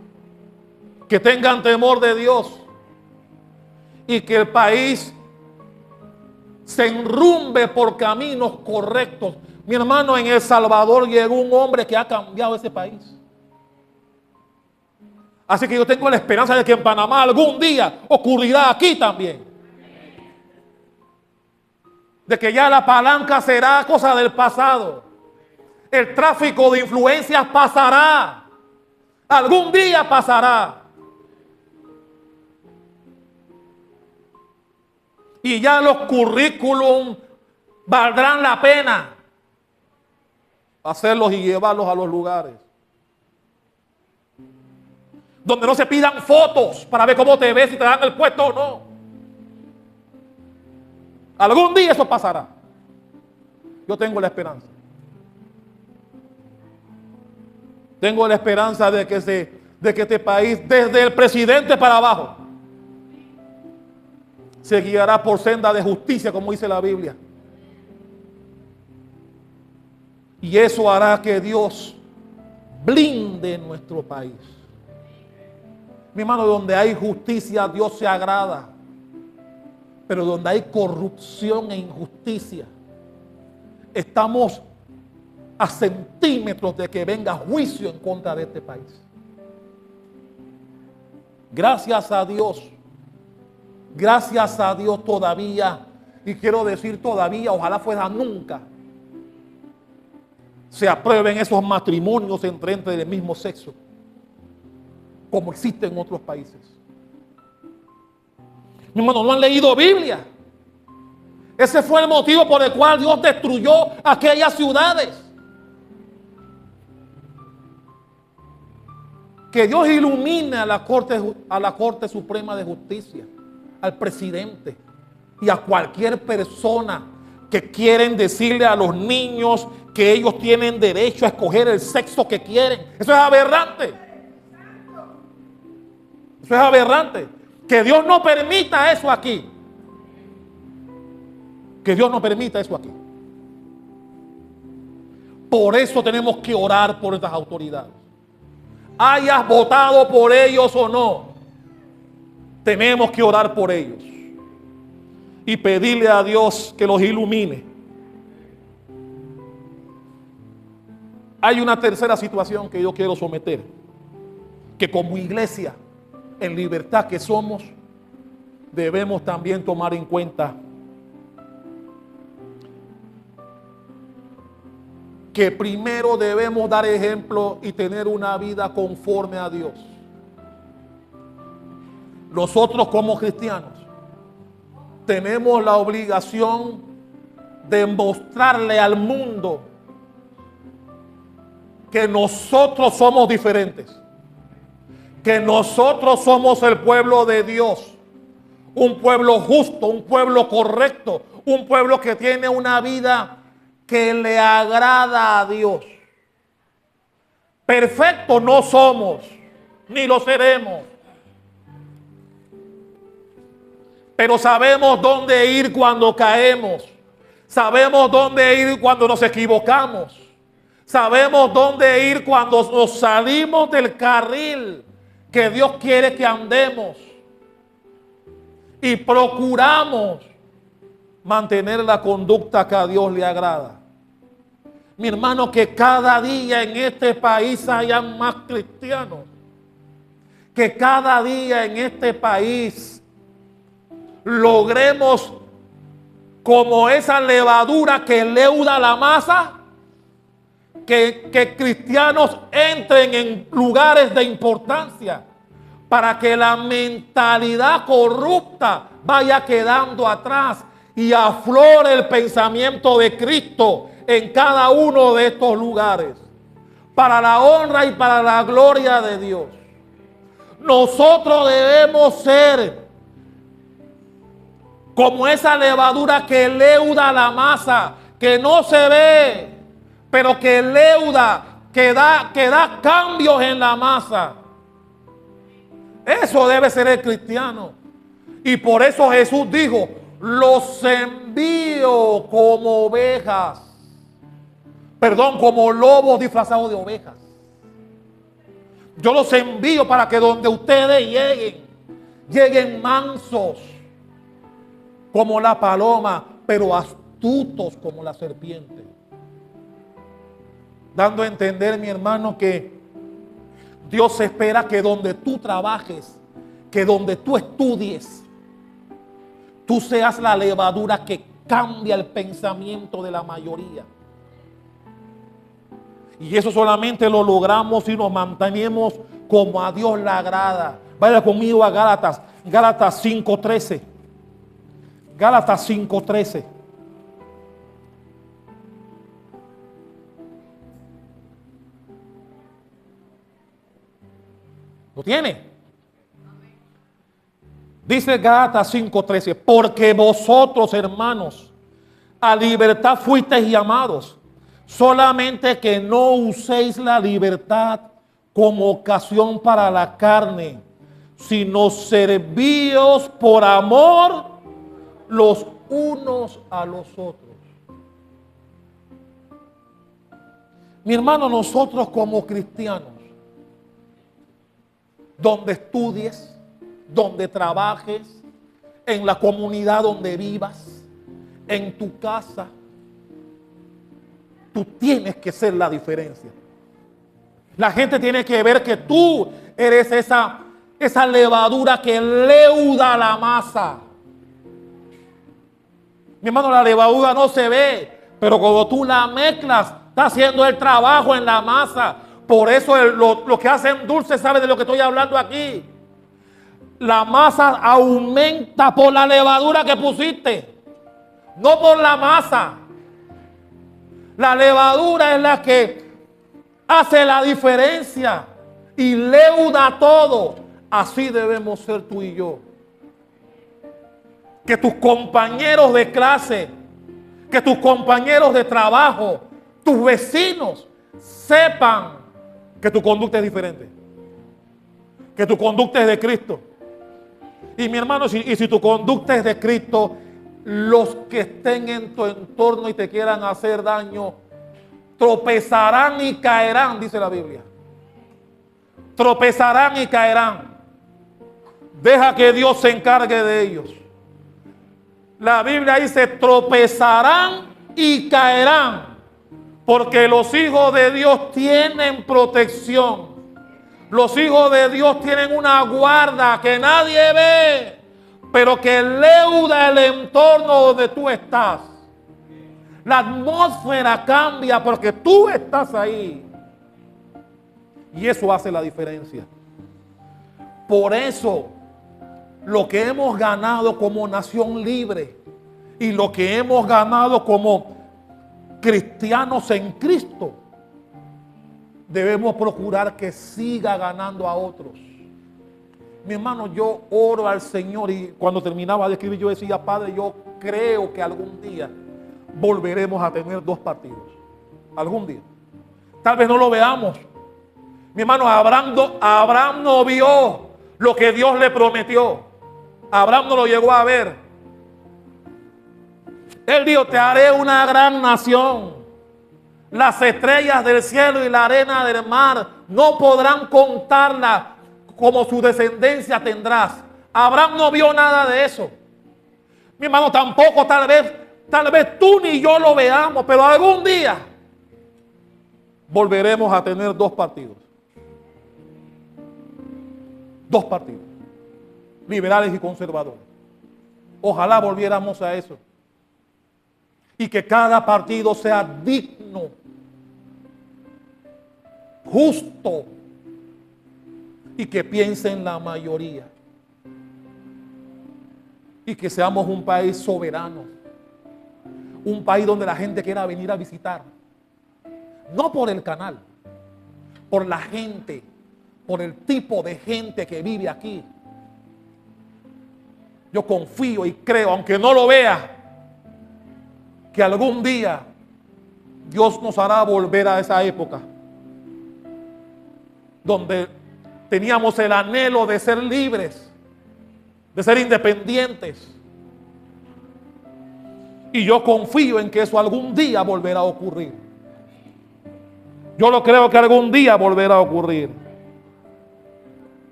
Que tengan temor de Dios. Y que el país se enrumbe por caminos correctos. Mi hermano, en El Salvador llegó un hombre que ha cambiado ese país. Así que yo tengo la esperanza de que en Panamá algún día ocurrirá aquí también. De que ya la palanca será cosa del pasado. El tráfico de influencias pasará. Algún día pasará. Y ya los currículum valdrán la pena hacerlos y llevarlos a los lugares donde no se pidan fotos para ver cómo te ves, si te dan el puesto o no. Algún día eso pasará. Yo tengo la esperanza. Tengo la esperanza de que este país, desde el presidente para abajo, se guiará por senda de justicia, como dice la Biblia. Y eso hará que Dios blinde nuestro país. Mi hermano, donde hay justicia, Dios se agrada. Pero donde hay corrupción e injusticia, estamos a centímetros de que venga juicio en contra de este país. Gracias a Dios todavía, y quiero decir todavía, ojalá fuera nunca, se aprueben esos matrimonios entre del mismo sexo, como existe en otros países. Mi hermano, no han leído Biblia. Ese fue el motivo por el cual Dios destruyó aquellas ciudades. Que Dios ilumine a la Corte Suprema de Justicia, al presidente y a cualquier persona que quieren decirle a los niños que ellos tienen derecho a escoger el sexo que quieren. Eso es aberrante. Eso es aberrante. Que Dios no permita eso aquí. Que Dios no permita eso aquí. Por eso tenemos que orar por estas autoridades. Hayas votado por ellos o no, tenemos que orar por ellos y pedirle a Dios que los ilumine Hay una tercera situación que yo quiero someter, que como iglesia, en libertad que somos, debemos también tomar en cuenta, que primero debemos dar ejemplo y tener una vida conforme a Dios. Nosotros como cristianos tenemos la obligación de mostrarle al mundo que nosotros somos diferentes, que nosotros somos el pueblo de Dios, un pueblo justo, un pueblo correcto, un pueblo que tiene una vida que le agrada a Dios. Perfectos no somos, ni lo seremos, pero sabemos dónde ir cuando caemos, sabemos dónde ir cuando nos equivocamos, sabemos dónde ir cuando nos salimos del carril que Dios quiere que andemos, y procuramos mantener la conducta que a Dios le agrada. Mi hermano, que cada día en este país haya más cristianos, que cada día en este país logremos, como esa levadura que leuda la masa, que cristianos entren en lugares de importancia, para que la mentalidad corrupta vaya quedando atrás y aflore el pensamiento de Cristo en cada uno de estos lugares, para la honra y para la gloria de Dios. Nosotros debemos ser como esa levadura que leuda la masa, que no se ve, pero que leuda, que da cambios en la masa. Eso debe ser el cristiano. Y por eso Jesús dijo: los envío como ovejas. Perdón, como lobos disfrazados de ovejas. Yo los envío para que donde ustedes lleguen mansos como la paloma, pero astutos como la serpiente. Dando a entender, mi hermano, que Dios espera que donde tú trabajes, que donde tú estudies, tú seas la levadura que cambia el pensamiento de la mayoría. Y eso solamente lo logramos si nos mantenemos como a Dios le agrada. Vaya conmigo a Gálatas 5:13. Gálatas 5:13. ¿Lo tiene? Dice Gálatas 5:13: porque vosotros, hermanos, a libertad fuisteis llamados, solamente que no uséis la libertad como ocasión para la carne, sino servíos por amor los unos a los otros. Mi hermano, nosotros como cristianos, donde estudies, donde trabajes, en la comunidad donde vivas, en tu casa, tú tienes que ser la diferencia. La gente tiene que ver que tú eres esa levadura que leuda la masa. Mi hermano, la levadura no se ve, pero cuando tú la mezclas, está haciendo el trabajo en la masa. Por eso lo que hacen dulce, ¿sabe de lo que estoy hablando aquí? La masa aumenta por la levadura que pusiste, no por la masa. La levadura es la que hace la diferencia y leuda todo. Así debemos ser tú y yo. Que tus compañeros de clase, que tus compañeros de trabajo, tus vecinos sepan que tu conducta es diferente, que tu conducta es de Cristo. Y mi hermano, si tu conducta es de Cristo, los que estén en tu entorno y te quieran hacer daño, tropezarán y caerán, dice la Biblia. Tropezarán y caerán. Deja que Dios se encargue de ellos. La Biblia dice: tropezarán y caerán, Porque los hijos de Dios tienen protección. Los hijos de Dios tienen una guarda que nadie ve, pero que leuda el entorno donde tú estás. La atmósfera cambia porque tú estás ahí. Y eso hace la diferencia. Por eso, lo que hemos ganado como nación libre y lo que hemos ganado como cristianos en Cristo, debemos procurar que siga ganando a otros. Mi hermano, yo oro al Señor y cuando terminaba de escribir yo decía: Padre, yo creo que algún día volveremos a tener 2 partidos. Algún día. Tal vez no lo veamos. Mi hermano, Abraham no vio lo que Dios le prometió. Abraham no lo llegó a ver. Él dijo: te haré una gran nación. Las estrellas del cielo y la arena del mar no podrán contarla, como su descendencia tendrás. Abraham no vio nada de eso. Mi hermano, tampoco tal vez tú ni yo lo veamos, pero algún día volveremos a tener 2 partidos. 2 partidos, liberales y conservadores. Ojalá volviéramos a eso. Y que cada partido sea digno, justo, y que piense en la mayoría. Y que seamos un país soberano. Un país donde la gente quiera venir a visitar. No por el canal, por la gente, por el tipo de gente que vive aquí. Yo confío y creo, aunque no lo vea, que algún día Dios nos hará volver a esa época donde teníamos el anhelo de ser libres, de ser independientes. Y yo confío en que eso algún día volverá a ocurrir. Yo lo creo que algún día volverá a ocurrir.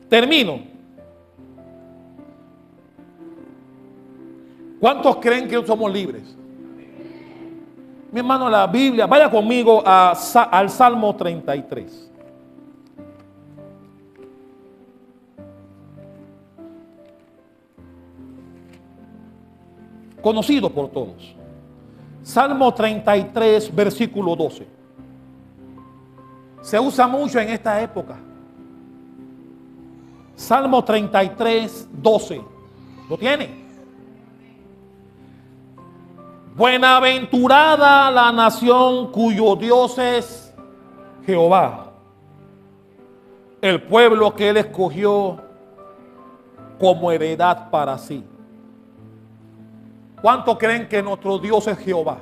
Termino. ¿Cuántos creen que somos libres? Mi hermano, la Biblia, vaya conmigo al Salmo 33. Conocido por todos. Salmo 33, versículo 12. Se usa mucho en esta época. Salmo 33, 12. ¿Lo tiene? Buenaventurada la nación cuyo Dios es Jehová, el pueblo que Él escogió como heredad para sí. ¿Cuántos creen que nuestro Dios es Jehová?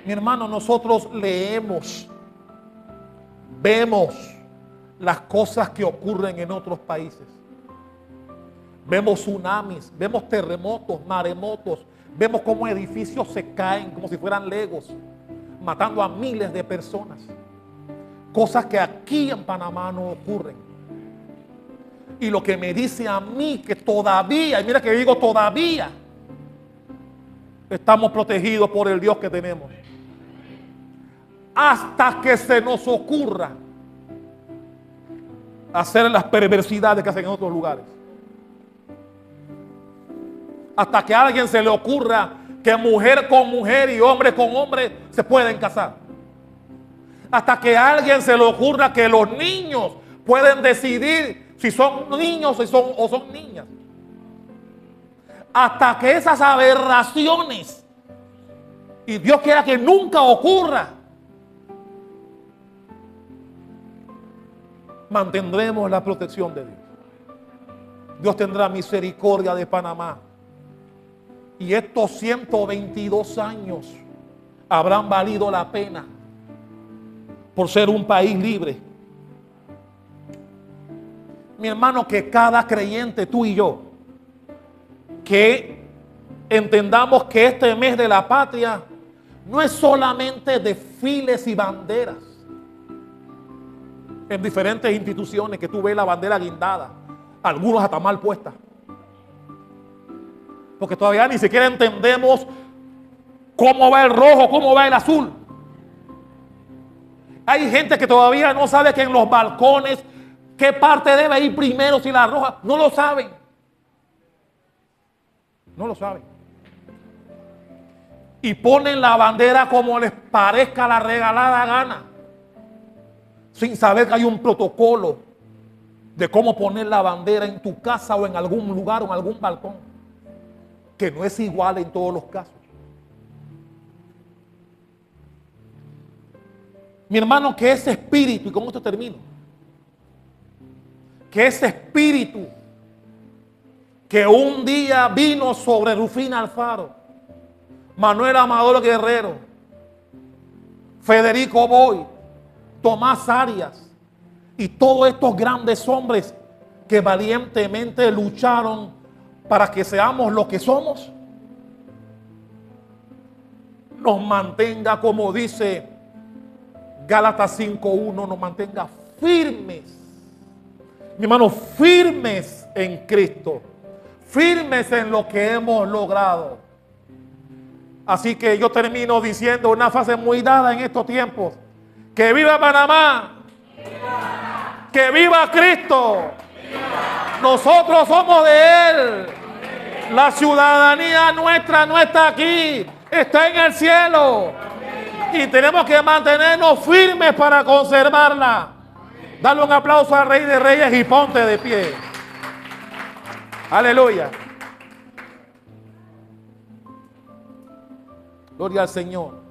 Mi hermano, nosotros leemos, vemos las cosas que ocurren en otros países. Vemos tsunamis, vemos terremotos, maremotos, vemos cómo edificios se caen como si fueran legos, matando a miles de personas. Cosas que aquí en Panamá no ocurren. Y lo que me dice a mí que todavía, y mira que digo todavía, estamos protegidos por el Dios que tenemos. Hasta que se nos ocurra hacer las perversidades que hacen en otros lugares. Hasta que a alguien se le ocurra que mujer con mujer y hombre con hombre se pueden casar. Hasta que a alguien se le ocurra que los niños pueden decidir si son niños o son niñas. Hasta que esas aberraciones, y Dios quiera que nunca ocurra, mantendremos la protección de Dios. Dios tendrá misericordia de Panamá. Y estos 122 años habrán valido la pena por ser un país libre. Mi hermano, que cada creyente, tú y yo, que entendamos que este mes de la patria no es solamente desfiles y banderas. En diferentes instituciones que tú ves la bandera guindada, algunos hasta mal puesta. Porque todavía ni siquiera entendemos cómo va el rojo, cómo va el azul. Hay gente que todavía no sabe que en los balcones qué parte debe ir primero, si la roja. No lo saben. No lo saben. Y ponen la bandera como les parezca la regalada gana, sin saber que hay un protocolo de cómo poner la bandera en tu casa o en algún lugar o en algún balcón, que no es igual en todos los casos. Mi hermano, que ese espíritu, y con esto termino, que ese espíritu que un día vino sobre Rufina Alfaro, Manuel Amador Guerrero, Federico Boy, Tomás Arias y todos estos grandes hombres que valientemente lucharon para que seamos lo que somos, nos mantenga, como dice Gálatas 5:1, nos mantenga firmes, mi hermano, firmes en Cristo, firmes en lo que hemos logrado. Así que yo termino diciendo una frase muy dada en estos tiempos: que viva Panamá, que viva Cristo, nosotros somos de Él, la ciudadanía nuestra no está aquí, está en el cielo, y tenemos que mantenernos firmes para conservarla. Dale un aplauso al Rey de Reyes y ponte de pie. Aleluya. Gloria al Señor.